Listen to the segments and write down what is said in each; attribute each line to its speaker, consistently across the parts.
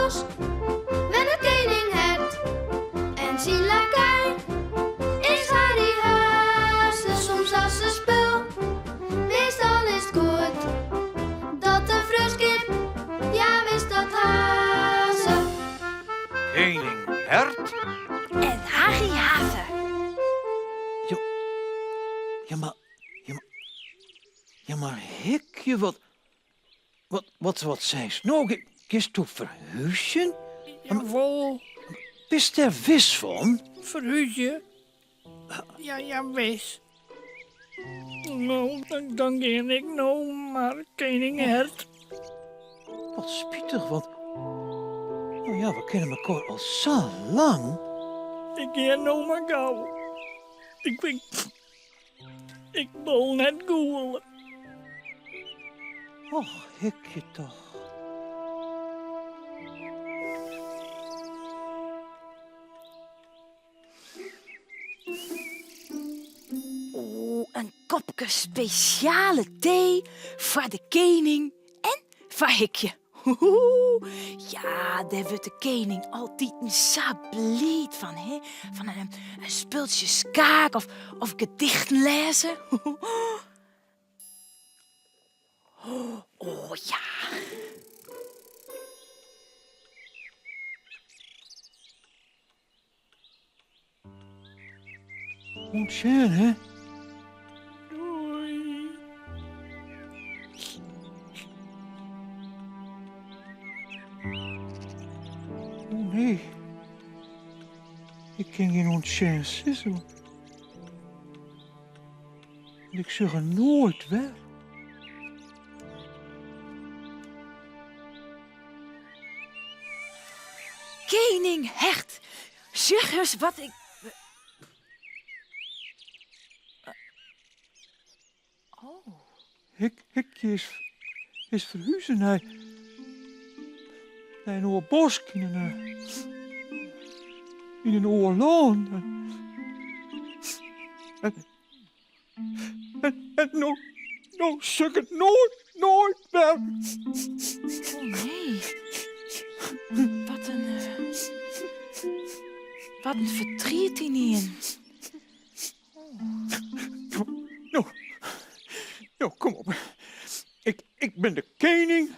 Speaker 1: bos. Wenn het koning het en zie lakai is Harry Haase soms als een spul. Meestal is het goed dat de fruskip, ja wist dat Haase.
Speaker 2: Koning Hert?
Speaker 3: En Harry Haase.
Speaker 2: Ja, maar hikje, wat zei ze nou? Gist toe verhuizen?
Speaker 4: Jawel,
Speaker 2: Wist er wis van?
Speaker 4: verhuisje. Ja, wees. Nou, dan ga ik nou maar koning Hert.
Speaker 2: Wat spietig, want... Nou ja, we kennen elkaar al zo lang.
Speaker 4: Ik ga nou maar gauw. Ik wil net googelen.
Speaker 2: Och, hikje toch.
Speaker 3: Oh, een kopje speciale thee voor de koning en voor Hikje. Ja, daar wordt de koning altijd een sabliet van, hè? Van een spultje skaak of gedichten lezen. Oh ja.
Speaker 2: Ontzettend, hè?
Speaker 4: Doei.
Speaker 2: Oh nee. Ik ken geen ontzettend sissel. Ik zeg er nooit weg.
Speaker 3: Koning Hert, zeg eens wat ik... Oh.
Speaker 2: Hikje is verhuizen naar een oude bosk in een oude laan. En nou zeg het nooit weg.
Speaker 3: Oh nee. Wat een verdriet in in.
Speaker 2: Nou, kom op. Ik ben de koning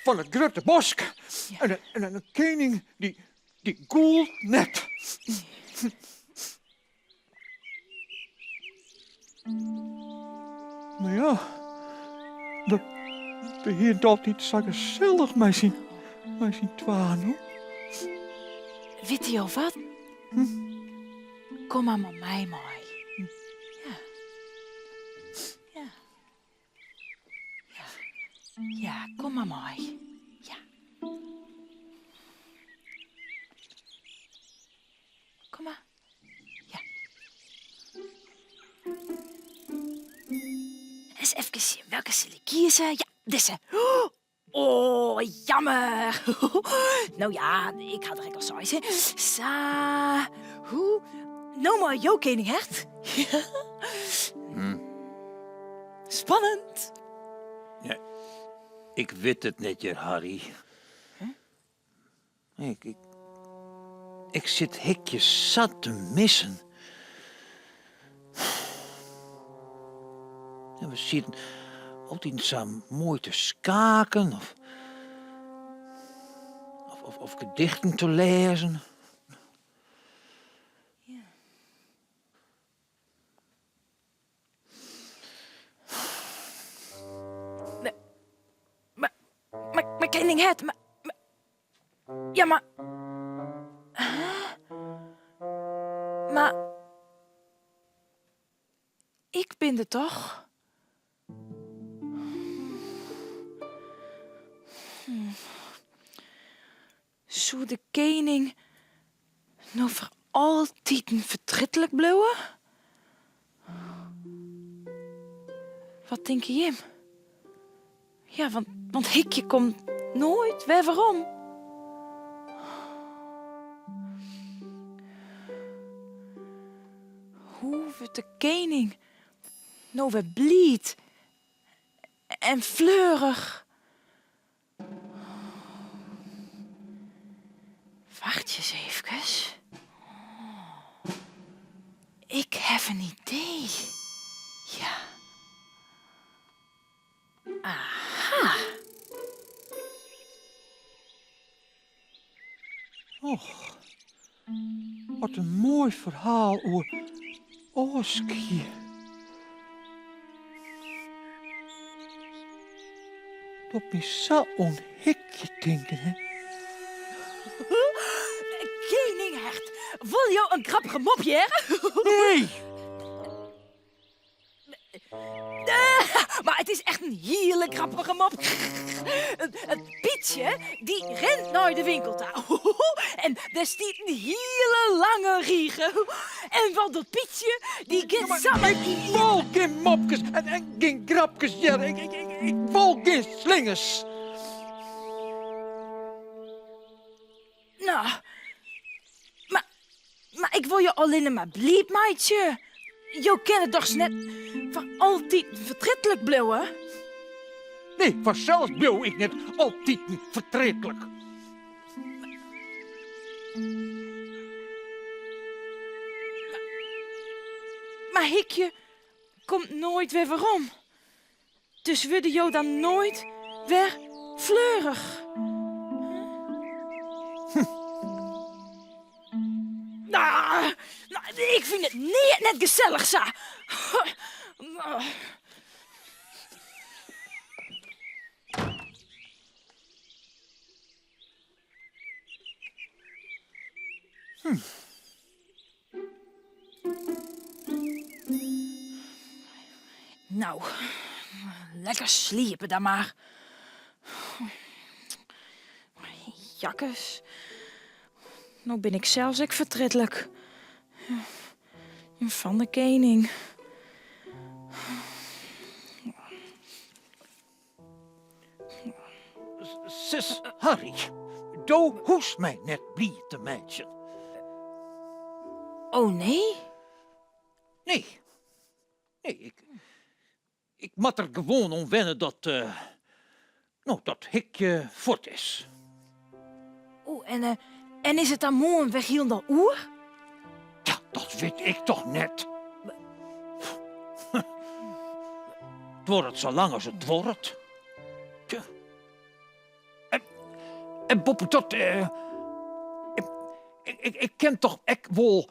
Speaker 2: van het grote bosk. Ja. En een koning die goelt net. Maar ja, dat begint altijd zo gezellig met zijn twaan, hoor.
Speaker 3: Weet je al wat? Kom maar met mij mooi. Ja, kom maar mooi. Ja. Kom maar. Ja. Eens even zien, welke zal ik kiezen? Ja, deze. Oh, jammer. Nou ja, ik ga er al zo. Hoe? Nou maar, jouw koning Hert. Spannend.
Speaker 2: Ja, ik weet het net, je Harry. Huh? Ik zit hikjes zat te missen. En we zitten altijd zo mooi te skaken of gedichten te lezen.
Speaker 3: Maar koning Het, ja, maar... Maar... Ik ben er toch? Zou de koning nou voor altijd een verdrietelijk blijven? Wat denk je hem? Ja, want Hikje komt nooit weer waarom. Hoe wordt de koning nou weer blied en fleurig? even een idee. Ja. Aha.
Speaker 2: Och, wat een mooi verhaal over Oskje. Dat me zo onhikje denken, hè?
Speaker 3: Koninghert, wil je een grappige mopje, hè?
Speaker 2: Nee!
Speaker 3: Maar het is echt een hele grappige mop. Het Pietje, die rent naar de winkeltouw. En daar stiet een hele lange riegen. En van dat Pietje, die gaat samen...
Speaker 2: Ik wil geen mopjes en geen grapjes, ja. Ik wil geen slingers.
Speaker 3: Nou, maar ik wil je alleen maar blieb, meidje. Je kent het toch net van altijd vertrettelijk blijven?
Speaker 2: Nee, vanzelf ben ik net altijd vertretelijk.
Speaker 3: Maar Hikje komt nooit weer waarom. Dus wilde jou dan nooit weer fleurig. Nou, ik vind het net gezellig, zo. Nou, lekker sliepen dan maar. Jakkes. Nou ben ik zelfs ook vertrettelijk. Van de koning.
Speaker 2: Zus Harry, do hoest mij net blieft, meisje.
Speaker 3: Oh nee?
Speaker 2: Nee. Nee, ik moet er gewoon om wennen dat, dat hikje fort is.
Speaker 3: Oh, en is het dan morgen weg hier dan oer?
Speaker 2: Ja, dat weet ik toch net. Het wordt zo lang als het wordt. Tja. En Boppe, dat, ik ken toch ek wel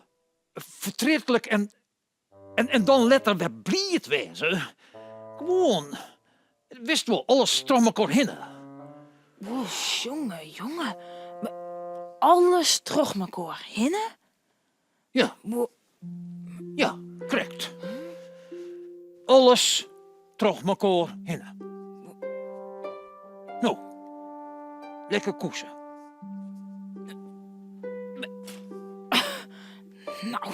Speaker 2: vertretelijk en dan letter weer blied wezen. Gewoon, wist wel, alles strom elkaar heen.
Speaker 3: Oh, jongen. Maar alles terug elkaar heen?
Speaker 2: Ja. Ja, correct. Alles terug elkaar heen. Nou, lekker koesen.
Speaker 3: Nou.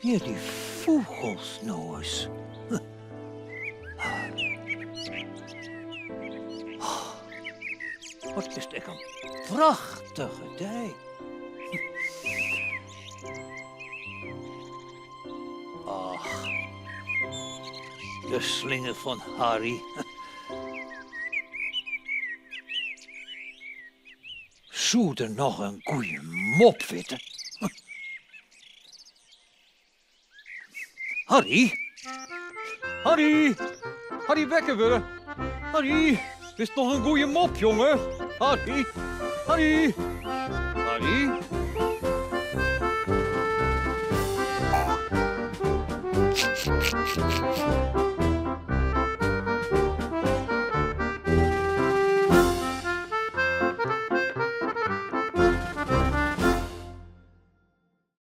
Speaker 2: Ja, die vogels nou eens. Wat is echt een prachtige dij. Ach, de slinger van Harry. Zou er nog een goeie mop weten? Harry? Harry, wekken we. Harry, is nog een goeie mop, jongen. Harry.